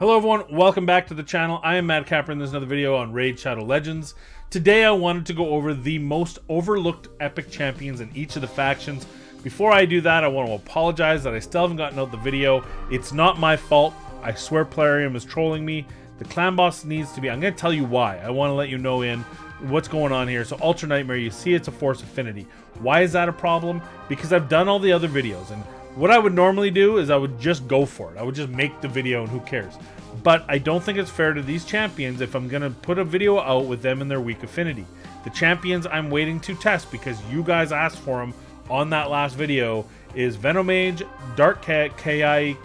Hello everyone, welcome back to the channel. I am Matt Capper and there's another video on Raid Shadow Legends. Today I wanted to go over the most overlooked epic champions in each of the factions. Before I do that, I want to apologize that I still haven't gotten out the video. It's not my fault. I swear Plarium is trolling me. The clan boss needs to be... I'm going to tell you why. I want to let you know in what's going on here. So Ultra Nightmare, you see it's a Force Affinity. Why is that a problem? Because I've done all the other videos, and what I would normally do is I would just go for it. I would just make the video and who cares. But I don't think it's fair to these champions if I'm going to put a video out with them in their weak affinity. The champions I'm waiting to test because you guys asked for them on that last video is Venomage, Dark Cat, K-E-I-E-I-O,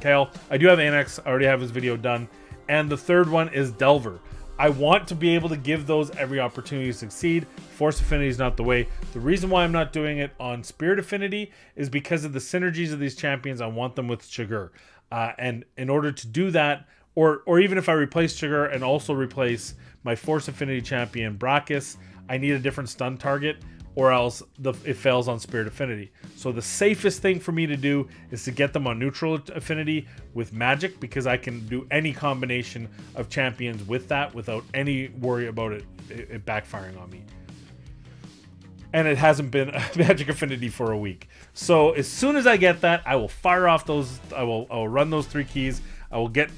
Kale. I do have Annex. I already have his video done. And the third one is Delver. I want to be able to give those every opportunity to succeed. Force Affinity is not the way. The reason why I'm not doing it on Spirit Affinity is because of the synergies of these champions. I want them with Chigurh. And in order to do that, or even if I replace Chigurh and also replace my Force Affinity champion Brachus, I need a different stun target, or else it fails on Spirit Affinity. So the safest thing for me to do is to get them on Neutral Affinity with Magic, because I can do any combination of champions with that without any worry about it backfiring on me. And it hasn't been a Magic Affinity for a week. So as soon as I get that, I will fire off those. I will run those 3 keys. I will get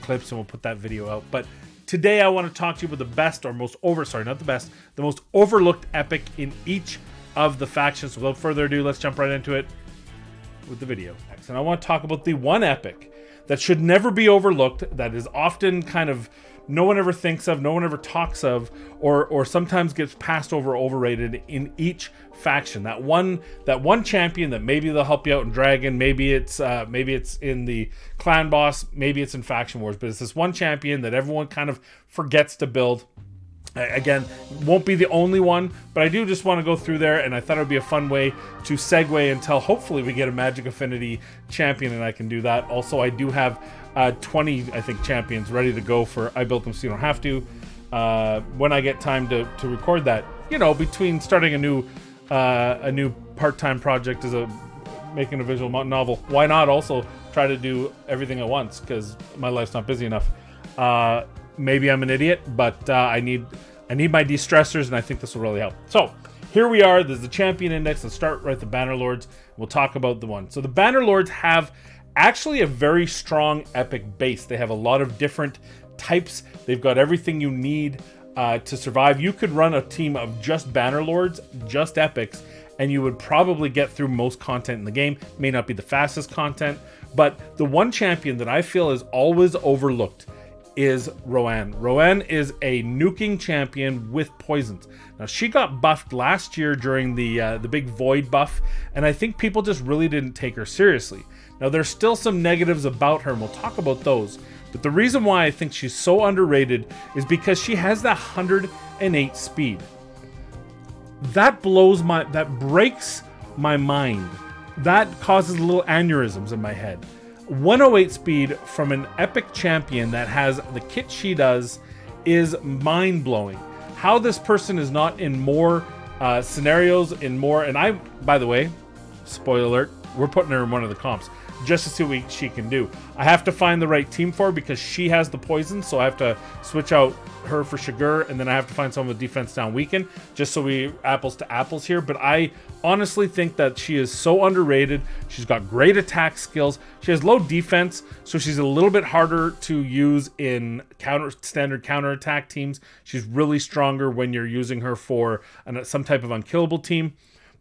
clips and we'll put that video out. But today I want to talk to you about the best, or most the most overlooked epic in each of the factions. So without further ado, let's jump right into it with the video. And I want to talk about the one epic that should never be overlooked, that is often kind of no one ever thinks of, no one ever talks of, or sometimes gets passed over, overrated in each faction. That one champion that maybe they'll help you out in Dragon, maybe it's in the clan boss, maybe it's in faction wars, but it's this one champion that everyone kind of forgets to build. Again, won't be the only one, but I do just want to go through there, and I thought it would be a fun way to segue until hopefully we get a Magic Affinity champion, and I can do that. Also, I do have 20, I think, champions ready to go for I built them so you don't have to. When I get time to record that, you know, between starting a new part-time project as making a visual novel, why not also try to do everything at once, because my life's not busy enough. Maybe I'm an idiot, but I need my de-stressors, and I think this will really help. So here we are. There's the champion index. Let's start right with the Banner Lords. We'll talk about the one. So the Banner Lords have actually a very strong epic base. They have a lot of different types. They've got everything you need to survive. You could run a team of just Banner Lords, just epics, and you would probably get through most content in the game. May not be the fastest content, but the one champion that I feel is always overlooked is Roanne. Roanne is a nuking champion with poisons. Now, she got buffed last year during the big Void buff, and I think people just really didn't take her seriously. Now, there's still some negatives about her, and we'll talk about those. But the reason why I think she's so underrated is because she has that 108 speed. That breaks my mind. That causes little aneurysms in my head. 108 speed from an epic champion that has the kit she does is mind-blowing. How this person is not in more scenarios, and by the way, spoiler alert, we're putting her in one of the comps just to see what she can do. I have to find the right team for her because she has the poison, so I have to switch out her for Chigurh, and then I have to find someone with defense down weaken, just so we apples to apples here. But I honestly think that she is so underrated. She's got great attack skills. She has low defense, so she's a little bit harder to use in standard counterattack teams. She's really stronger when you're using her for some type of unkillable team.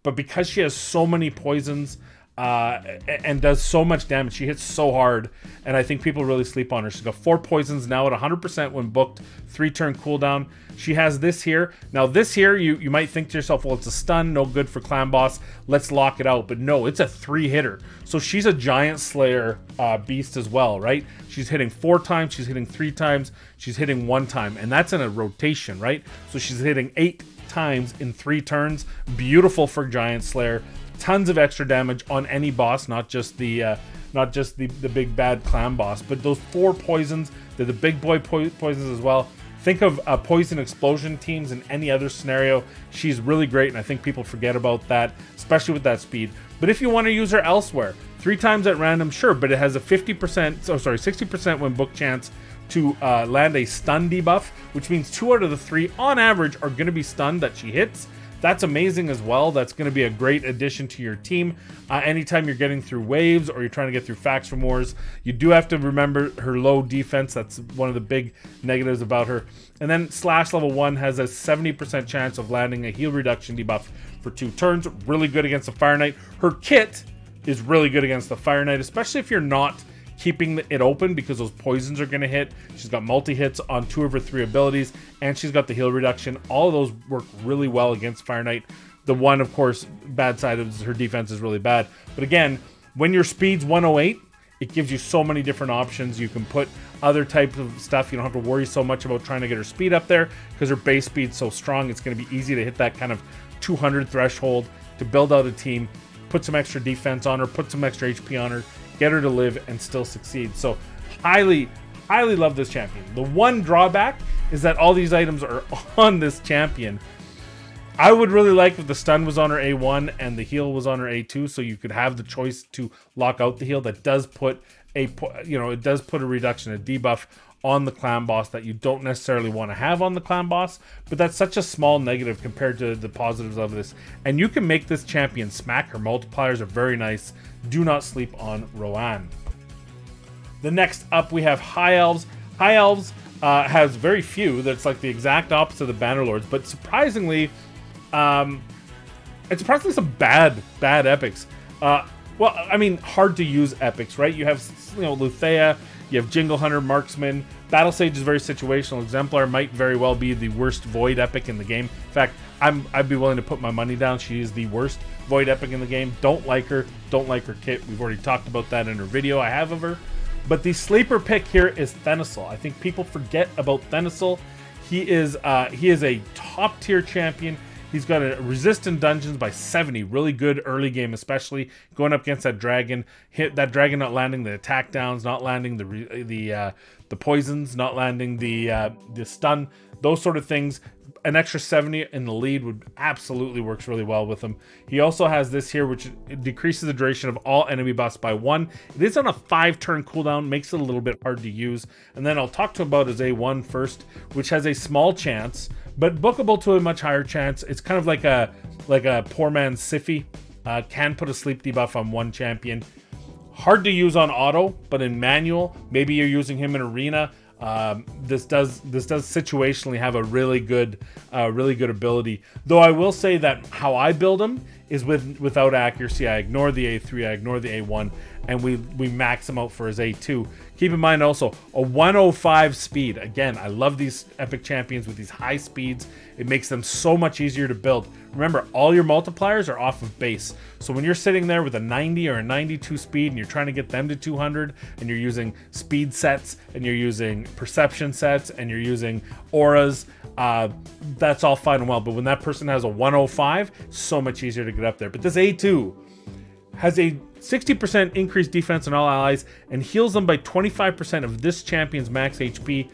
But because she has so many poisons, and does so much damage, she hits so hard, and I think people really sleep on her. She's got 4 poisons now at 100% when booked, 3-turn cooldown. She has this here. Now this here, you might think to yourself, well, it's a stun, no good for clan boss, let's lock it out. But no, it's a 3-hitter. So she's a giant slayer beast as well, right? She's hitting 4 times, she's hitting 3 times, she's hitting 1 time, and that's in a rotation, right? So she's hitting 8 times in 3 turns. Beautiful for giant slayer. Tons of extra damage on any boss, not just the big bad clan boss, but those 4 poisons, they're the big boy poisons as well. Think of poison explosion teams in any other scenario. She's really great, and I think people forget about that, especially with that speed. But if you want to use her elsewhere, 3 times at random, sure, but it has a 60% when book chance to land a stun debuff, which means 2 out of the 3 on average are going to be stunned that she hits. That's amazing as well. That's going to be a great addition to your team. Anytime you're getting through waves or you're trying to get through faction wars, you do have to remember her low defense. That's one of the big negatives about her. And then Slash level 1 has a 70% chance of landing a heal reduction debuff for 2 turns. Really good against the Fire Knight. Her kit is really good against the Fire Knight, especially if you're not keeping it open, because those poisons are going to hit. She's got multi-hits on 2 of her 3 abilities, and she's got the heal reduction. All of those work really well against Fire Knight. The one, of course, bad side is her defense is really bad. But again, when your speed's 108, it gives you so many different options. You can put other types of stuff. You don't have to worry so much about trying to get her speed up there, because her base speed's so strong. It's going to be easy to hit that kind of 200 threshold to build out a team, put some extra defense on her, put some extra HP on her, get her to live and still succeed. So highly love this champion. The one drawback is that all these items are on this champion. I would really like if the stun was on her A1 and the heal was on her A2, so you could have the choice to lock out the heal. That does put a, it does put a reduction, a debuff on the clan boss that you don't necessarily want to have on the clan boss, but that's such a small negative compared to the positives of this. And you can make this champion smack. Her multipliers are very nice. Do not sleep on Roanne. The next up, we have High Elves. High Elves has very few. That's like the exact opposite of the Bannerlords, but surprisingly, it's surprisingly some bad epics. Well, I mean, hard to use epics, right? You have, Luthea, you have Jingle Hunter, Marksman. Battle Sage is very situational. Exemplar might very well be the worst Void epic in the game. In fact, I'd be willing to put my money down. She is the worst Void epic in the game. Don't like her. Don't like her kit. We've already talked about that in her video I have of her. But the sleeper pick here is Thenisol. I think people forget about Thenisol. He is a top tier champion. He's got a resist in dungeons by 70. Really good early game, especially going up against that dragon. Hit that dragon, not landing the attack downs, not landing the poisons, not landing the stun, those sort of things. An extra 70 in the lead would absolutely works really well with him. He also has this here, which decreases the duration of all enemy buffs by 1. It is on a 5-turn cooldown, makes it a little bit hard to use. And then I'll talk to about his A1 first, which has a small chance, but bookable to a much higher chance. It's kind of like a poor man's Siphi. Can put a sleep debuff on one champion. Hard to use on auto, but in manual, maybe you're using him in arena. This does situationally have a really good ability. Though I will say that how I build him is without accuracy. I ignore the A3, I ignore the A1, and we max him out for his A2. Keep in mind also a 105 speed. Again, I love these epic champions with these high speeds. It makes them so much easier to build. Remember, all your multipliers are off of base. So when you're sitting there with a 90 or a 92 speed and you're trying to get them to 200, and you're using speed sets, and you're using perception sets, and you're using auras, that's all fine and well. But when that person has a 105, so much easier to get up there. But this A2 has a 60% increased defense on all allies and heals them by 25% of this champion's max HP.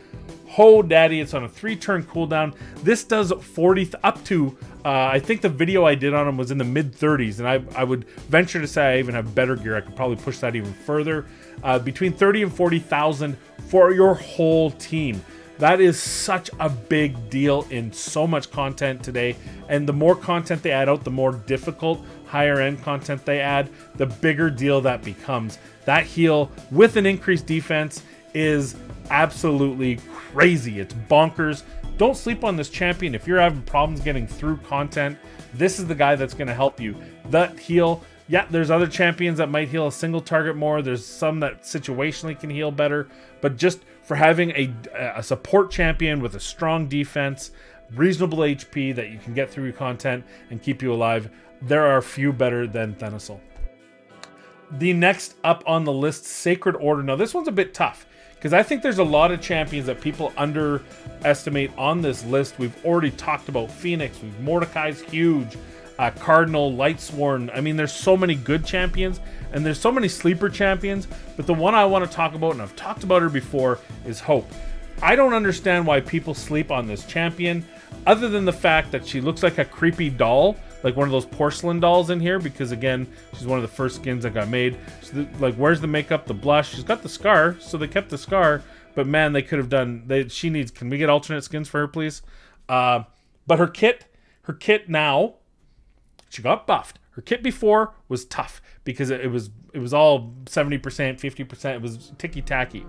Ho daddy, it's on a 3-turn cooldown. This does 40 up to, I think the video I did on him was in the mid-30s, and I would venture to say I even have better gear. I could probably push that even further. Between 30 and 40,000 for your whole team. That is such a big deal in so much content today, and the more content they add out, the more difficult higher end content they add, the bigger deal that becomes. That heal with an increased defense is absolutely crazy. It's bonkers. Don't sleep on this champion. If you're having problems getting through content, this is the guy that's going to help you. That heal, yeah, there's other champions that might heal a single target more. There's some that situationally can heal better, but just for having a support champion with a strong defense, reasonable HP that you can get through your content and keep you alive, there are few better than Thenisol. The next up on the list, Sacred Order. Now this one's a bit tough because I think there's a lot of champions that people underestimate on this list. We've already talked about Phoenix. Mordecai's huge. Cardinal, Lightsworn. I mean, there's so many good champions and there's so many sleeper champions, but the one I want to talk about, and I've talked about her before, is Hope. I don't understand why people sleep on this champion, other than the fact that she looks like a creepy doll, like one of those porcelain dolls in here, because again, she's one of the first skins that got made. So like, where's the makeup, the blush? She's got the scar, so they kept the scar, but man, they could have done, she needs, can we get alternate skins for her, please? But her kit now, she got buffed. Her kit before was tough because it was all 70%, 50%. It was ticky-tacky.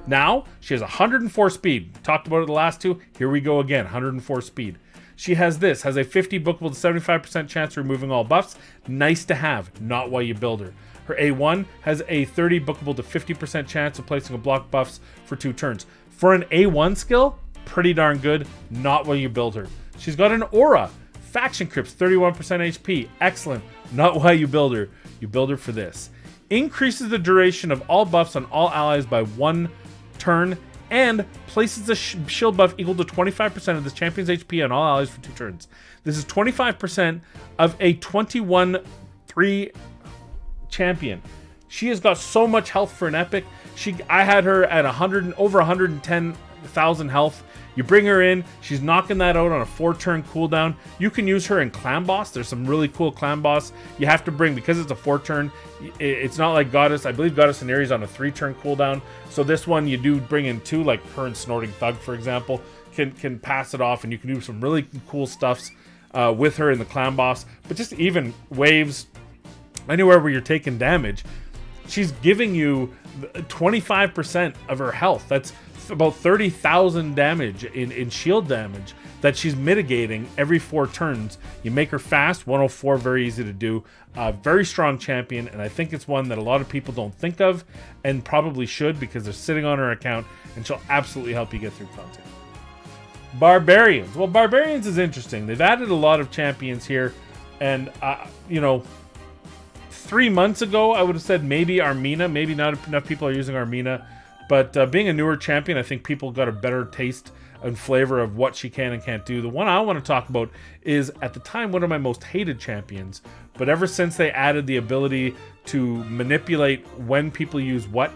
Now, she has 104 speed. Talked about it the last two. Here we go again, 104 speed. She has this, has a 50 bookable to 75% chance of removing all buffs. Nice to have, not why you build her. Her A1 has a 30 bookable to 50% chance of placing a block buffs for 2 turns. For an A1 skill, pretty darn good, not why you build her. She's got an aura. Faction Crips, 31% HP. Excellent. Not why you build her. You build her for this. Increases the duration of all buffs on all allies by 1 turn and places a shield buff equal to 25% of this champion's HP on all allies for 2 turns. This is 25% of a 21-3 champion. She has got so much health for an epic. I had her at over 110,000 health. You bring her in, she's knocking that out on a 4-turn cooldown. You can use her in Clan Boss. There's some really cool Clan Boss. You have to bring, because it's a 4-turn, it's not like Goddess. I believe Goddess and Ares on a 3-turn cooldown. So this one, you do bring in 2, like her and Snorting Thug, for example, can pass it off, and you can do some really cool stuffs with her in the Clan Boss. But just even waves, anywhere where you're taking damage, she's giving you 25% of her health. That's about 30,000 damage in shield damage that she's mitigating every 4 turns. You make her fast, 104, very easy to do. Very strong champion, and I think it's one that a lot of people don't think of and probably should, because they're sitting on her account, and she'll absolutely help you get through content. Barbarians. Well, Barbarians is interesting. They've added a lot of champions here, and you know, 3 months ago I would have said maybe Armina. Maybe not enough people are using Armina. But being a newer champion, I think people got a better taste and flavor of what she can and can't do. The one I want to talk about is, at the time, one of my most hated champions. But ever since they added the ability to manipulate when people use what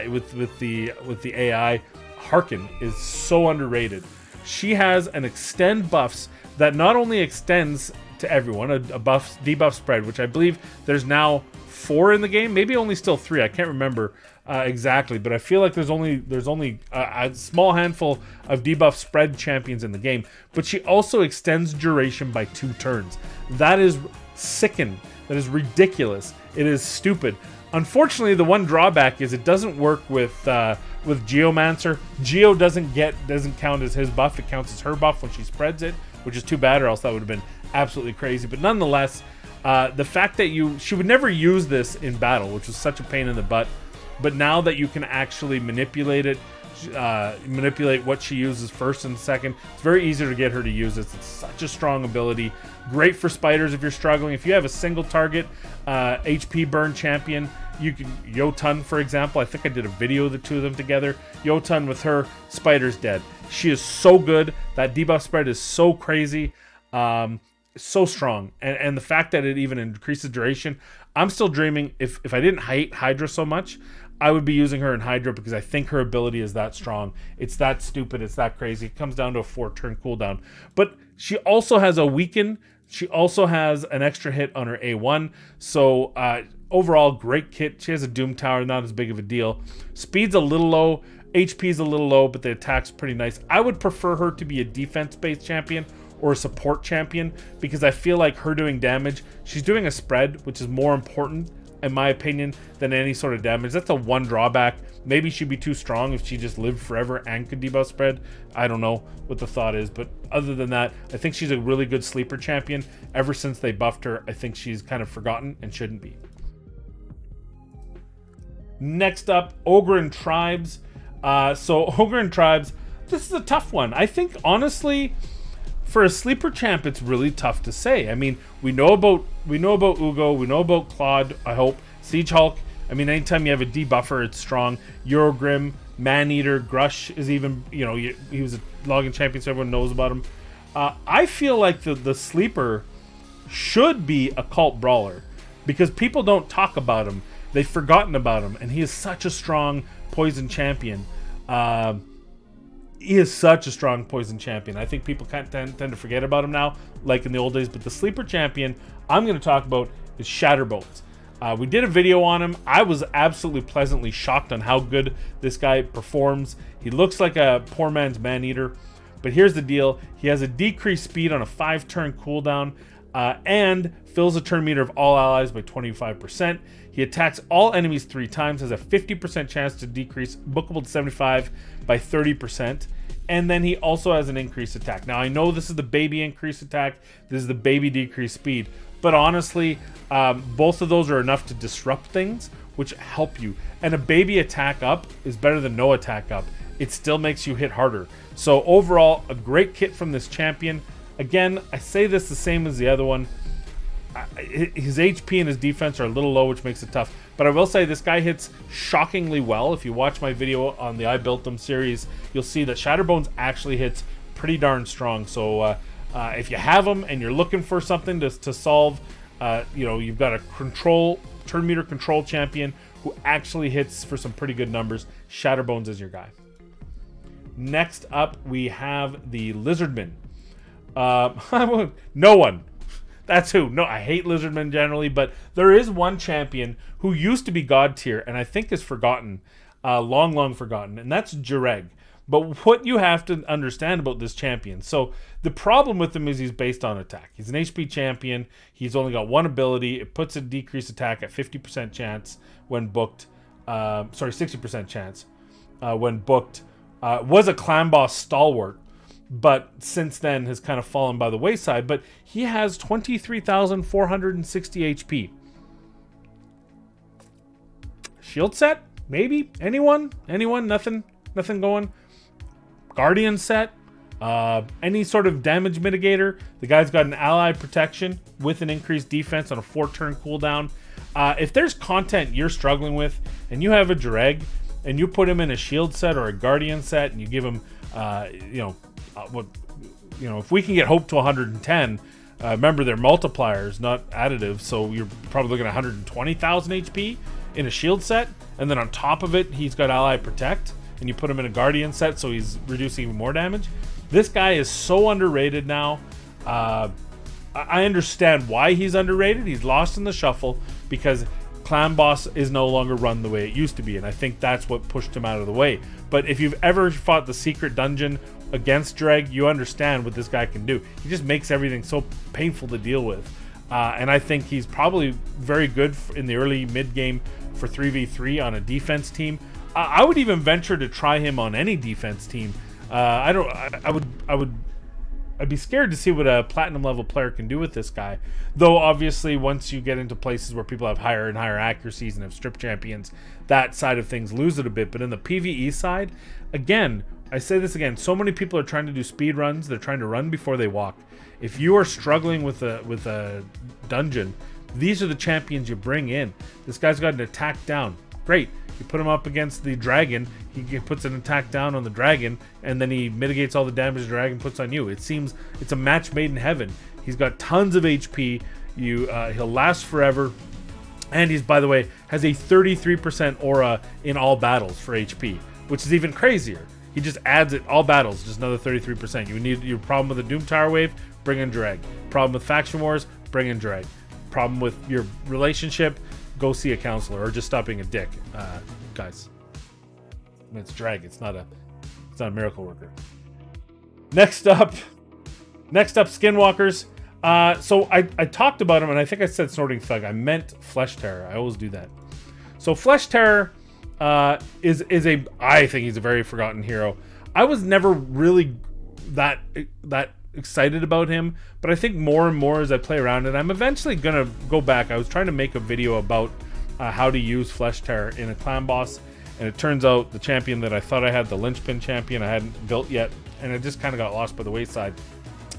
with the AI, Harkin is so underrated. She has an extend buffs that not only extends to everyone, a debuff spread, which I believe there's now 4 in the game, maybe only still 3. I can't remember exactly, but I feel like there's only a small handful of debuff spread champions in the game. But she also extends duration by 2 turns. That is sickening. That is ridiculous. It is stupid. Unfortunately, the one drawback is it doesn't work with Geomancer. Geo doesn't count as his buff. It counts as her buff when she spreads it, which is too bad, or else that would have been absolutely crazy. But nonetheless, the fact that she would never use this in battle, which was such a pain in the butt, but now that you can actually manipulate it, manipulate what she uses first and second, it's very easy to get her to use this. It's such a strong ability. Great for spiders if you're struggling. If you have a single target HP burn champion, you can, Jotun, for example. I think I did a video of the 2 of them together. Jotun with her, spider's dead. She is so good. That debuff spread is so crazy. So strong, and the fact that it even increases duration. I'm still dreaming, if I didn't hate Hydra so much, I would be using her in Hydra, because I think her ability is that strong. It's that stupid, it's that crazy. It comes down to a 4-turn cooldown. But she also has a weaken. She also has an extra hit on her A1. So overall, great kit. She has a Doom Tower, not as big of a deal. Speed's a little low, HP's a little low, but the attack's pretty nice. I would prefer her to be a defense-based champion or a support champion, because I feel like her doing damage, she's doing a spread, which is more important, in my opinion, than any sort of damage. That's the one drawback. Maybe she'd be too strong if she just lived forever and could debuff spread. I don't know what the thought is, but other than that, I think she's a really good sleeper champion. Ever since they buffed her, I think she's kind of forgotten and shouldn't be. Next up, Ogryn Tribes. So Ogryn Tribes, this is a tough one. I think, honestly, for a sleeper champ, it's really tough to say. I mean, we know about Ugo, we know about Claude, I hope. Siege Hulk, I mean, anytime you have a debuffer, it's strong. Eurogrim, Maneater, Grush is even, you know, he was a login champion, so everyone knows about him. I feel like the sleeper should be a cult brawler, because people don't talk about him. They've forgotten about him, and he is such a strong poison champion. he is such a strong poison champion. I think people tend to forget about him now, like in the old days. But the sleeper champion I'm going to talk about is Shatterbones. We did a video on him. I was absolutely pleasantly shocked on how good this guy performs. He looks like a poor man's man-eater. But here's the deal. He has a decreased speed on a 5-turn cooldown and fills a turn meter of all allies by 25%. He attacks all enemies 3 times, has a 50% chance to decrease bookable to 75 by 30%. And then he also has an increased attack. Now, I know this is the baby increased attack. This is the baby decreased speed. But honestly, both of those are enough to disrupt things, which help you. And a baby attack up is better than no attack up. It still makes you hit harder. So overall, a great kit from this champion. Again, I say this the same as the other one. His HP and his defense are a little low, which makes it tough. But I will say this guy hits shockingly well. If you watch my video on the I Built Them series, you'll see that Shatterbones actually hits pretty darn strong. So if you have him and you're looking for something to solve, you've got a turn meter control champion who actually hits for some pretty good numbers. Shatterbones is your guy. Next up, we have the Lizardmen. No one. That's who. No, I hate Lizardmen generally, but there is one champion who used to be God tier and I think is forgotten, long forgotten, and that's Jareg. But what you have to understand about this champion, so the problem with him is he's based on attack. He's an HP champion. He's only got one ability. It puts a decreased attack at 50% chance when booked. 60% chance when booked. Was a clan boss stalwart, but since then has kind of fallen by the wayside. But he has 23,460 HP. Shield set? Maybe? Anyone? Nothing going? Guardian set? Any sort of damage mitigator? The guy's got an ally protection with an increased defense on a 4-turn cooldown. If there's content you're struggling with and you have a Jareg and you put him in a shield set or a guardian set and you give him, if we can get hope to 110, remember they're multipliers, not additives, so you're probably looking at 120,000 HP in a shield set, and then on top of it, he's got ally protect, and you put him in a guardian set, so he's reducing even more damage. This guy is so underrated now. I understand why he's underrated. He's lost in the shuffle because Clan Boss is no longer run the way it used to be, and I think that's what pushed him out of the way. But if you've ever fought the secret dungeon against Dreg, you understand what this guy can do. He just makes everything so painful to deal with. And I think he's probably very good in the early mid game for 3v3 on a defense team. I would even venture to try him on any defense team. I'd be scared to see what a platinum level player can do with this guy. Though obviously once you get into places where people have higher and higher accuracies and have strip champions, that side of things lose it a bit. But in the PvE side, again, I say this again, so many people are trying to do speed runs. They're trying to run before they walk. If you are struggling with a dungeon, these are the champions you bring in. This guy's got an attack down. Great. You put him up against the dragon, he puts an attack down on the dragon, and then he mitigates all the damage the dragon puts on you. It seems it's a match made in heaven. He's got tons of HP. He'll last forever. And he's, by the way, has a 33% aura in all battles for HP, which is even crazier. He just adds it, all battles, just another 33%. You need your problem with the Doom Tower Wave, bring in Drag. Problem with Faction Wars, bring in Drag. Problem with your relationship, go see a counselor or just stop being a dick, guys. I mean, it's Drag. It's not a miracle worker. Next up, Skinwalkers. So I talked about him, and I think I said Snorting Thug. I meant Flesh Terror. I always do that. So Flesh Terror I think he's a very forgotten hero. I was never really that excited about him, but I think more and more as I play around it, I'm eventually gonna go back. I was trying to make a video about how to use Flesh Terror in a clan boss, and it turns out the champion that I thought I had, the linchpin champion, I hadn't built yet, and it just kind of got lost by the wayside.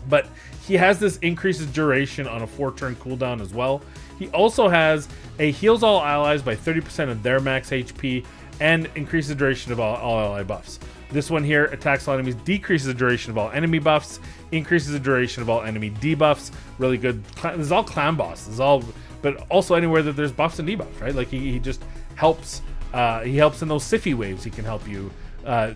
But he has this increases duration on a 4-turn cooldown as well. He also has a heals all allies by 30% of their max HP and increases the duration of all ally buffs. This one here attacks all enemies, decreases the duration of all enemy buffs, increases the duration of all enemy debuffs. Really good. This is all clan boss. This is all, but also anywhere that there's buffs and debuffs, right? Like he just helps. He helps in those Siffy waves. He can help you.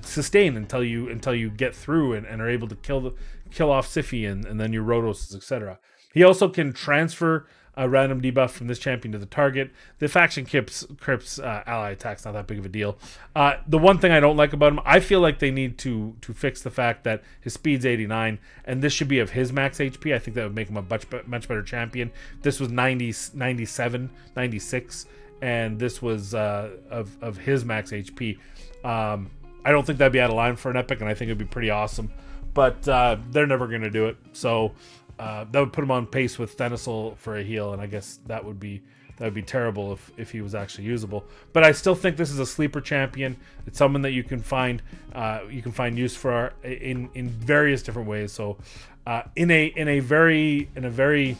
sustain until you get through and are able to kill off Siphi and then your Rotos, etc. He also can transfer a random debuff from this champion to the target. The faction crips ally attacks, not that big of a deal. The one thing I don't like about him, I feel like they need to fix the fact that his speed's 89, and this should be of his max HP. I think that would make him a much better champion. This was 90, 97, 96, and this was of his max HP. I don't think that'd be out of line for an epic, and I think it'd be pretty awesome. But they're never going to do it, so that would put him on pace with Thanasil for a heal, and I guess that would be terrible if he was actually usable. But I still think this is a sleeper champion. It's someone that you can find use for in various different ways. So in a very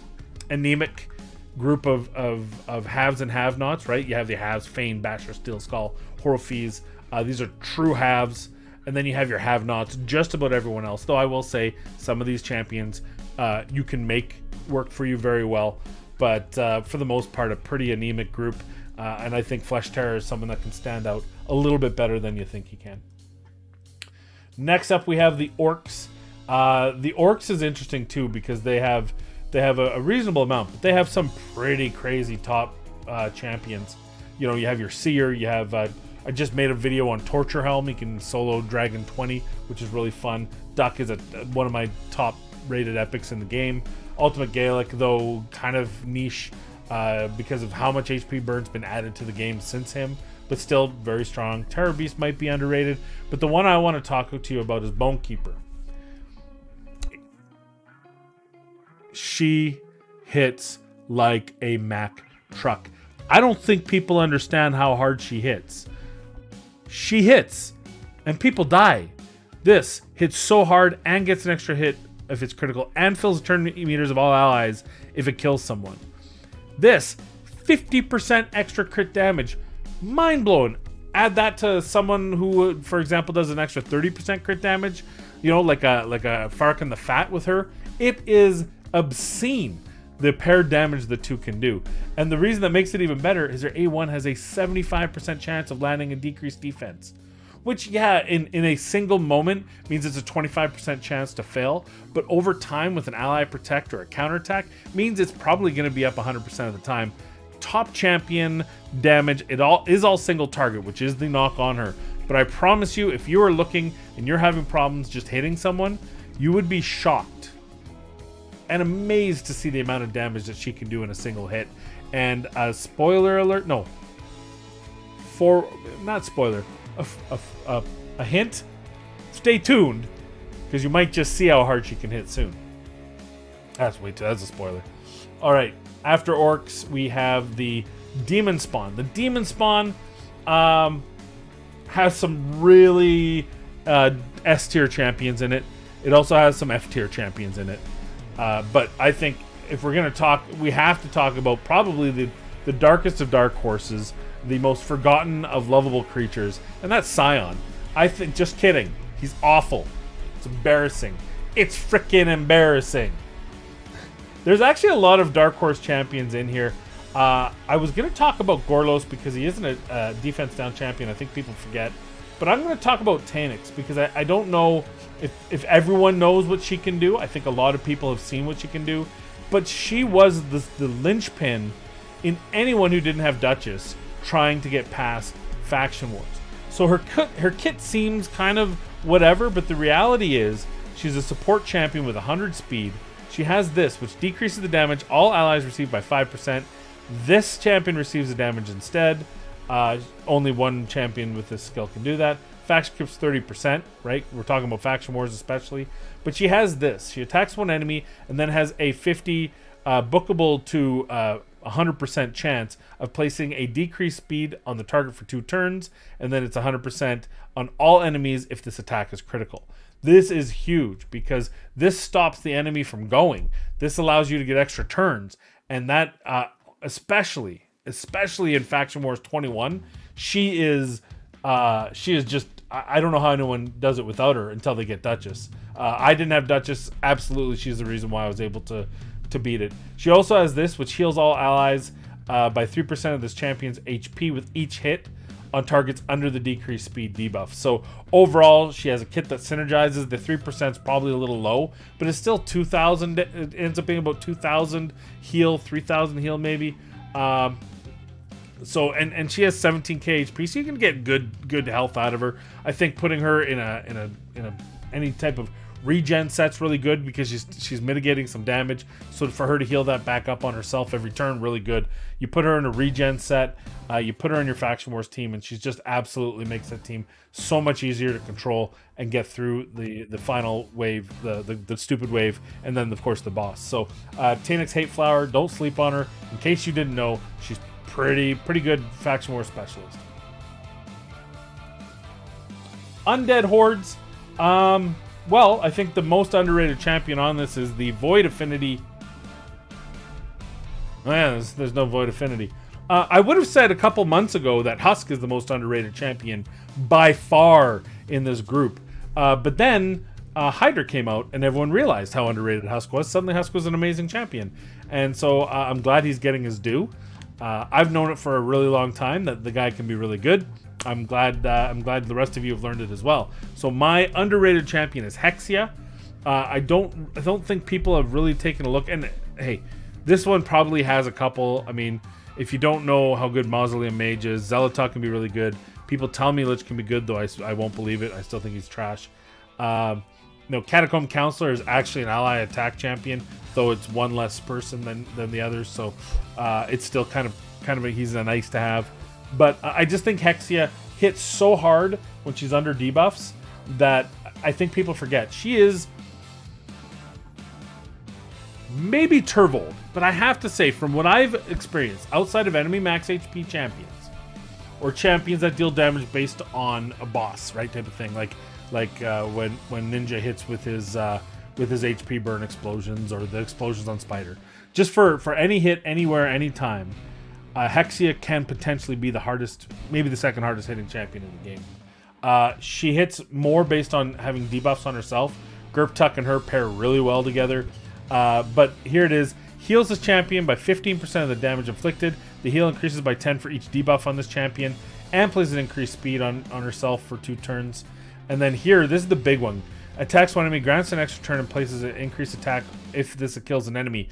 anemic group of haves and have-nots, right? You have the haves: Fane, Basher, Steel Skull, Horophys. These are true haves. And then you have your have-nots, just about everyone else. Though I will say some of these champions you can make work for you very well. But for the most part, a pretty anemic group. And I think Flesh Terror is someone that can stand out a little bit better than you think he can. Next up, we have the Orcs. The Orcs is interesting too because they have a reasonable amount, but they have some pretty crazy top champions. You know, you have your Seer, you have... I just made a video on Torture Helm. You can solo Dragon 20, which is really fun. Duck is one of my top rated epics in the game. Ultimate Gaelic, though, kind of niche because of how much HP burn's been added to the game since him, but still very strong. Terror Beast might be underrated, but the one I want to talk to you about is Bonekeeper. She hits like a Mack truck. I don't think people understand how hard she hits. She hits, and people die. This hits so hard and gets an extra hit if it's critical, and fills the turn meters of all allies if it kills someone. This, 50% extra crit damage. Mind-blowing. Add that to someone who, for example, does an extra 30% crit damage, you know, like a Farkin the Fat with her. It is obscene, the paired damage the two can do. And the reason that makes it even better is their A1 has a 75% chance of landing a decreased defense. Which, yeah, in a single moment means it's a 25% chance to fail. But over time with an ally protect or a counterattack means it's probably going to be up 100% of the time. Top champion damage, it is all single target, which is the knock on her. But I promise you, if you are looking and you're having problems just hitting someone, you would be shocked and amazed to see the amount of damage that she can do in a single hit. And spoiler alert, no, not spoiler, a hint, stay tuned, because you might just see how hard she can hit soon. That's a spoiler. All right, after Orcs, we have the Demon Spawn. The Demon Spawn has some really S tier champions in it. It also has some F tier champions in it. But I think if we're going to talk, we have to talk about probably the darkest of dark horses, the most forgotten of lovable creatures, and that's Scion. I think, just kidding. He's awful. It's embarrassing. It's freaking embarrassing. There's actually a lot of dark horse champions in here. I was going to talk about Gorlos because he isn't a defense down champion. I think people forget. But I'm going to talk about Tanix because I don't know if everyone knows what she can do. I think a lot of people have seen what she can do. But she was the linchpin in anyone who didn't have Duchess trying to get past Faction Wars. So her kit seems kind of whatever, but the reality is she's a support champion with 100 speed. She has this, which decreases the damage all allies receive by 5%. This champion receives the damage instead. Only one champion with this skill can do that. Faction Crips 30%, right? We're talking about Faction Wars especially. But she has this. She attacks one enemy and then has a 50 bookable to 100% chance of placing a decreased speed on the target for 2 turns, and then it's 100% on all enemies if this attack is critical. This is huge because this stops the enemy from going. This allows you to get extra turns, and that especially in Faction Wars 21, she is just, I don't know how anyone does it without her until they get Duchess. I didn't have Duchess. Absolutely, she's the reason why I was able to beat it. She also has this, which heals all allies by 3% of this champion's HP with each hit. on targets under the decreased speed debuff. So overall, she has a kit that synergizes. The 3% is probably a little low, but it's still 2,000. It ends up being about 2,000 heal, 3,000 heal maybe. So and she has 17k HP, so you can get good health out of her. I think putting her in any type of regen set's really good because she's mitigating some damage. So for her to heal that back up on herself every turn, really good. You put her in a regen set, you put her in your Faction Wars team, and she's just absolutely makes that team so much easier to control and get through the final wave, the stupid wave, and then of course the boss. So Tanix Hate Flower, don't sleep on her. In case you didn't know, she's pretty good Faction Wars specialist. Undead Hordes. Well, I think the most underrated champion on this is the Void Affinity. Oh yeah, there's no Void Affinity. I would have said a couple months ago that Husk is the most underrated champion by far in this group. But then Hydra came out and everyone realized how underrated Husk was. Suddenly Husk was an amazing champion. And so I'm glad he's getting his due. I've known it for a really long time that the guy can be really good. I'm glad the rest of you have learned it as well. So my underrated champion is Hexia. I don't think people have really taken a look. And hey, this one probably has a couple. I mean, if you don't know how good Mausoleum Mage is, Zealotah can be really good. People tell me Lich can be good, though I won't believe it. I still think he's trash. No, Catacomb Counselor is actually an ally attack champion, though it's one less person than the others. So it's still kind of he's a nice to have. But I just think Hexia hits so hard when she's under debuffs that I think people forget. She is maybe Turvold, but I have to say, from what I've experienced, outside of enemy max HP champions, or champions that deal damage based on a boss, right, type of thing, like when Ninja hits with his HP burn explosions, or the explosions on Spider. Just for any hit, anywhere, anytime, Hexia can potentially be the hardest, maybe the second hardest hitting champion in the game. She hits more based on having debuffs on herself. Gerptuck and her pair really well together. But here it is. Heals this champion by 15% of the damage inflicted. The heal increases by 10 for each debuff on this champion, and places an increased speed on herself for 2 turns. And then here, this is the big one. Attacks one enemy, grants an extra turn, and places an increased attack if this kills an enemy.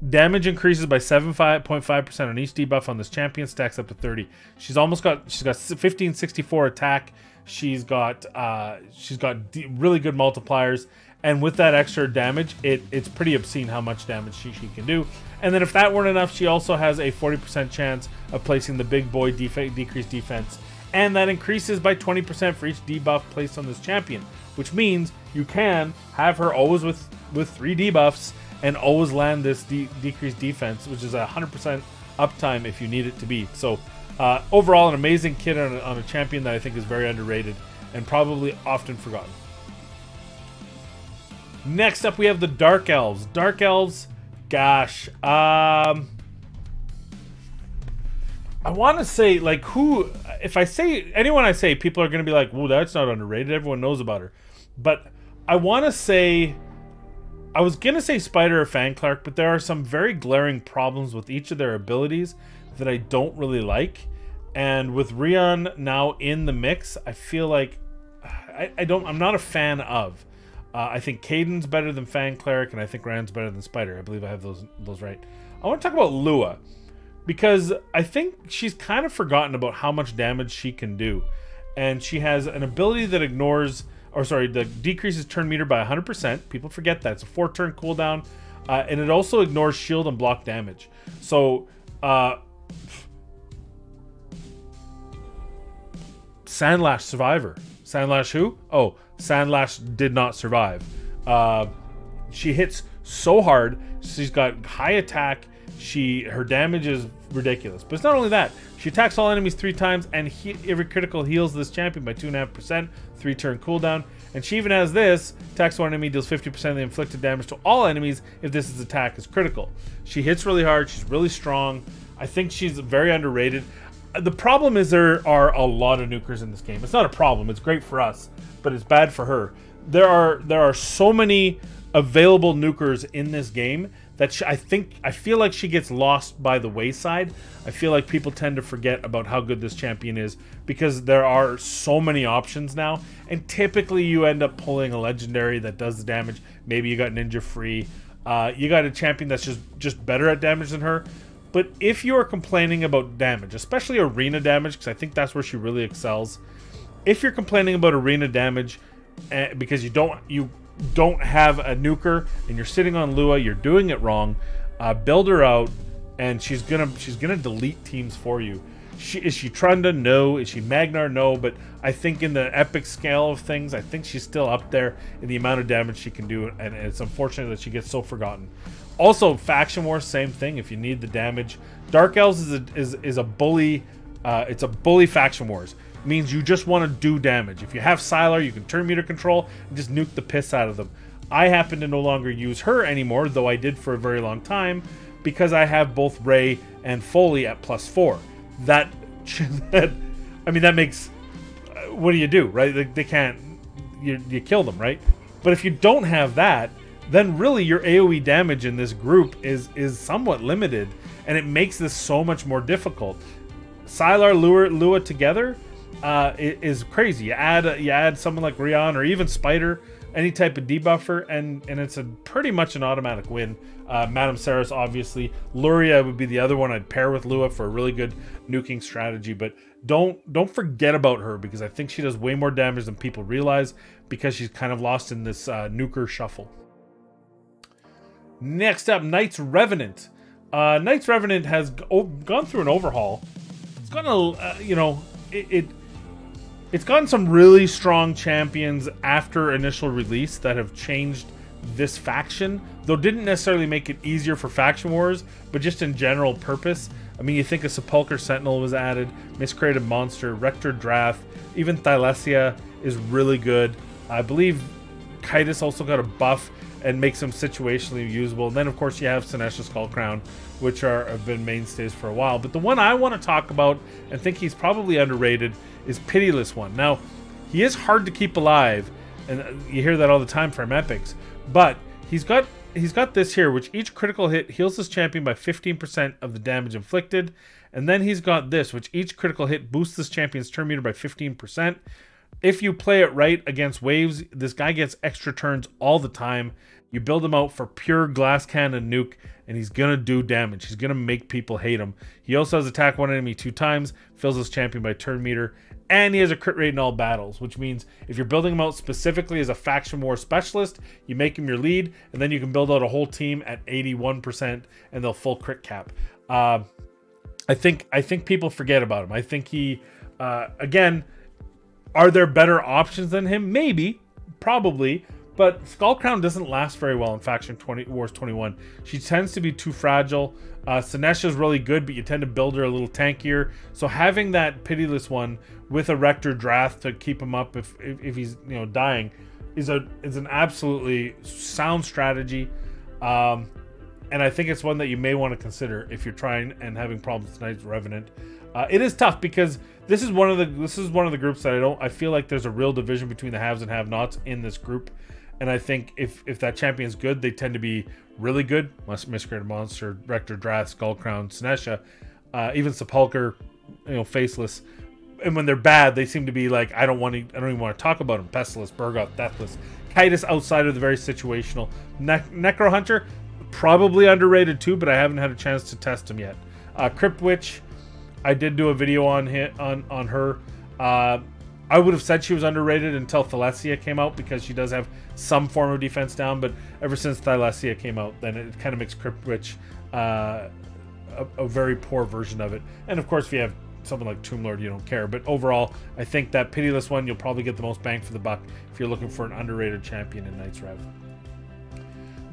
Damage increases by 7.5% on each debuff on this champion, stacks up to 30. She's got 1564 attack. She's got really good multipliers, and with that extra damage, it's pretty obscene how much damage she can do. And then if that weren't enough, she also has a 40% chance of placing the big boy decreased defense, and that increases by 20% for each debuff placed on this champion, which means you can have her always with 3 debuffs and always land this decreased defense, which is a 100% uptime if you need it to be. So overall, an amazing kit on a champion that I think is very underrated and probably often forgotten. Next up, we have the Dark Elves. Dark Elves, gosh, I want to say, like, if I say anyone I say, people are going to be like, "Whoa, that's not underrated. Everyone knows about her." But I want to say, I was going to say Spider or Fangclark, but there are some very glaring problems with each of their abilities that I don't really like. And with Rion now in the mix, I feel like I'm not a fan of. I think Caden's better than Fangclark, and I think Rand's better than Spider. I believe I have those right. I want to talk about Lua, because I think she's kind of forgotten about how much damage she can do. And she has an ability that that decreases turn meter by 100%. People forget that. It's a 4-turn cooldown. And it also ignores shield and block damage. So, Sandlash Survivor. Sandlash who? Oh, Sandlash did not survive. She hits so hard. She's got high attack. Her damage is ridiculous. But it's not only that. She attacks all enemies 3 times, and every critical heals this champion by 2.5%, 3-turn cooldown. And she even has this: attacks one enemy, deals 50% of the inflicted damage to all enemies if this attack is critical. She hits really hard. She's really strong. I think she's very underrated. The problem is there are a lot of nukers in this game. It's not a problem. It's great for us, but it's bad for her. There are so many available nukers in this game that I feel like she gets lost by the wayside. I feel like people tend to forget about how good this champion is because there are so many options now, and typically you end up pulling a legendary that does the damage. Maybe you got ninja free. You got a champion that's just better at damage than her. But if you are complaining about damage, especially arena damage, because I think that's where she really excels. If you're complaining about arena damage because you don't have a nuker and you're sitting on Lua, you're doing it wrong. Build her out, and she's gonna delete teams for you. Is she Trunda? No. Is she Magnar? No. But I think in the epic scale of things, I think she's still up there in the amount of damage she can do, and it's unfortunate that she gets so forgotten. Also, Faction Wars, same thing. If you need the damage, Dark Elves is a bully. It's a bully Faction Wars. It means you just want to do damage. If you have Sylar, you can turn meter control and just nuke the piss out of them. I happen to no longer use her anymore, though I did for a very long time, because I have both Ray and Foley at +4. That makes. What do you do, right? They can't. You kill them, right? But if you don't have that, then really your AoE damage in this group is somewhat limited, and it makes this so much more difficult. Sylar, Lua together is crazy. You add someone like Rion or even Spider, any type of debuffer, and it's pretty much an automatic win. Madame Saris, obviously. Luria would be the other one I'd pair with Lua for a really good nuking strategy, but don't forget about her, because I think she does way more damage than people realize, because she's kind of lost in this nuker shuffle. Next up, Knight's Revenant. Knight's Revenant has gone through an overhaul. It's gone it's gotten some really strong champions after initial release that have changed this faction, though didn't necessarily make it easier for Faction Wars, but just in general purpose. I mean, you think a Sepulchre Sentinel was added, Miscreated Monster, Rector Drath, even Thylesia is really good. I believe Kitus also got a buff and makes him situationally usable. And then, of course, you have Sinesha Skullcrown, which have been mainstays for a while. But the one I want to talk about, and think he's probably underrated, is Pitiless One. Now, he is hard to keep alive, and you hear that all the time from epics. But he's got this here, which each critical hit heals this champion by 15% of the damage inflicted. And then he's got this, which each critical hit boosts this champion's turn meter by 15%. If you play it right against waves, this guy gets extra turns all the time. You build him out for pure glass cannon nuke, and he's gonna do damage. He's gonna make people hate him. He also has attack one enemy 2 times, fills his champion by turn meter, and he has a crit rate in all battles, which means if you're building him out specifically as a Faction War specialist, you make him your lead, and then you can build out a whole team at 81%, and they'll full crit cap. I think people forget about him. I think he, again, are there better options than him? Maybe, probably. But Skullcrown doesn't last very well in Faction Wars 21. She tends to be too fragile. Sinesha is really good, but you tend to build her a little tankier. So having that Pitiless One with a Rector Drath to keep him up if he's dying is an absolutely sound strategy. And I think it's one that you may want to consider if you're trying and having problems tonight with Revenant. It is tough because this is one of the groups that I feel like there's a real division between the haves and have-nots in this group. And I think if that champion's good, they tend to be really good. Miscreated Monster, Rector Drath, Skullcrown, Sinesha, even Sepulchre, Faceless. And when they're bad, they seem to be like, I don't even want to talk about them. Pestilence, Burgoth, Deathless. Kitus outside of the very situational. Necro Hunter, probably underrated too, but I haven't had a chance to test him yet. Crypt Witch, I did do a video on her. I would have said she was underrated until Thylesia came out, because she does have some form of defense down, but ever since Thylesia came out, then it kind of makes Crypt Witch a very poor version of it. And of course, if you have something like Tomb Lord, you don't care. But overall, I think that Pitiless One, you'll probably get the most bang for the buck if you're looking for an underrated champion in Knight's Rev.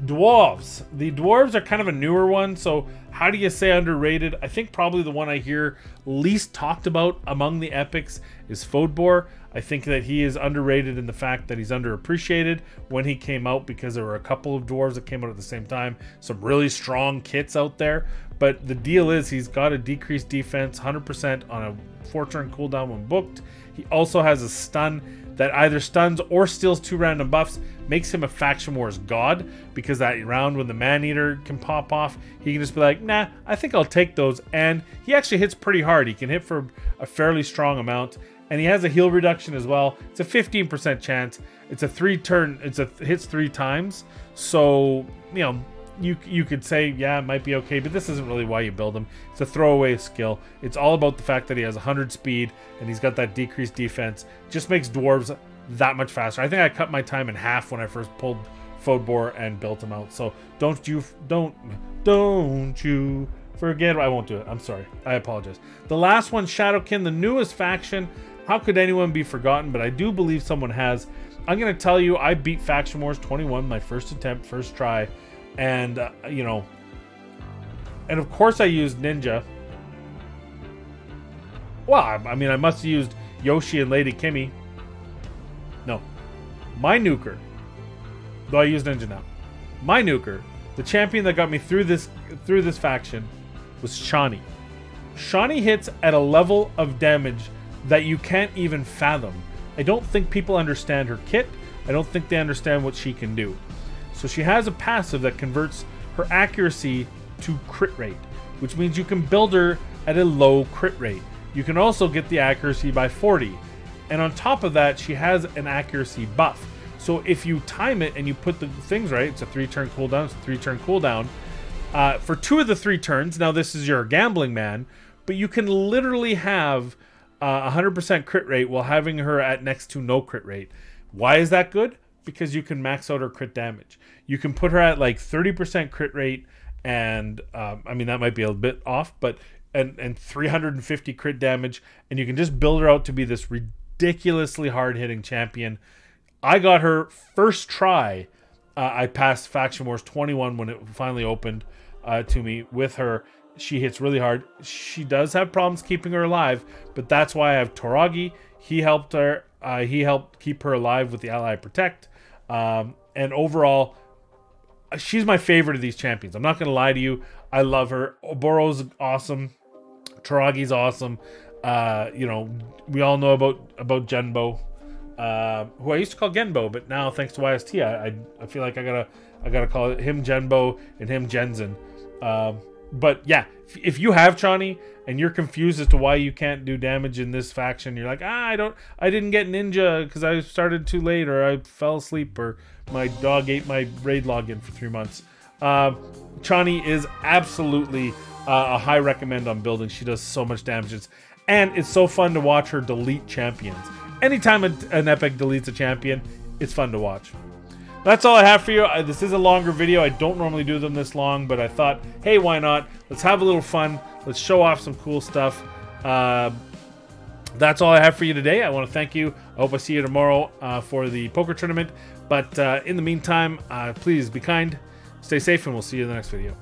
Dwarves. The Dwarves are kind of a newer one, so how do you say underrated? I think probably the one I hear least talked about among the epics is Fodbor. I think that he is underrated in the fact that he's underappreciated when he came out, because there were a couple of dwarves that came out at the same time. Some really strong kits out there. But the deal is he's got a decreased defense, 100% on a 4-turn cooldown when booked. He also has a stun that either stuns or steals 2 random buffs makes him a Faction Wars god, because that round when the Man-Eater can pop off, he can just be like, nah, I think I'll take those. And he actually hits pretty hard. He can hit for a fairly strong amount. And he has a heal reduction as well. It's a 15% chance. It's a 3-turn, hits 3 times. So, you know, you could say, yeah, it might be okay, but this isn't really why you build him. It's a throwaway skill. It's all about the fact that he has 100 speed and he's got that decreased defense. Just makes dwarves that much faster. I think I cut my time in half when I first pulled Fodbor and built him out. So don't you forget. I won't do it. I'm sorry. I apologize. The last one, Shadowkin, the newest faction. How could anyone be forgotten? But I do believe someone has. I'm going to tell you, I beat Faction Wars 21, my first attempt, first try. And, you know, and of course I used Ninja. Well, I mean, I must have used Yoshi and Lady Kimmy. No. My nuker. Though I use Ninja now. My nuker, the champion that got me through this faction, was Shani. Shani hits at a level of damage that you can't even fathom. I don't think people understand her kit. I don't think they understand what she can do. So she has a passive that converts her accuracy to crit rate, which means you can build her at a low crit rate. You can also get the accuracy by 40. And on top of that, she has an accuracy buff. So if you time it and you put the things right, it's a 3-turn cooldown, it's a 3-turn cooldown. For 2 of the 3 turns, now this is your gambling man, but you can literally have 100% crit rate while having her at next to no crit rate. Why is that good? Because you can max out her crit damage. You can put her at like 30% crit rate, and I mean, that might be a bit off, but and 350 crit damage, and you can just build her out to be this ridiculously hard-hitting champion. I got her first try. I passed Faction Wars 21 when it finally opened to me with her. She hits really hard. She does have problems keeping her alive, but that's why I have Toragi. He helped her. He helped keep her alive with the Ally Protect. And overall, she's my favorite of these champions. I'm not going to lie to you. I love her. Oboro's awesome. Toragi's awesome. You know, we all know about Genbo, who I used to call Genbo, but now thanks to YST, I feel like I gotta call him Genbo and him Genzen. But yeah, if you have Chani and you're confused as to why you can't do damage in this faction, you're like, I didn't get Ninja because I started too late, or I fell asleep, or my dog ate my raid login for 3 months. Chani is absolutely a high recommend on building. She does so much damage, and it's so fun to watch her delete champions. Anytime an epic deletes a champion, it's fun to watch. That's all I have for you. This is a longer video. I don't normally do them this long, but I thought, hey, why not? Let's have a little fun. Let's show off some cool stuff. That's all I have for you today. I want to thank you. I hope I see you tomorrow for the poker tournament. But in the meantime, please be kind, stay safe, and we'll see you in the next video.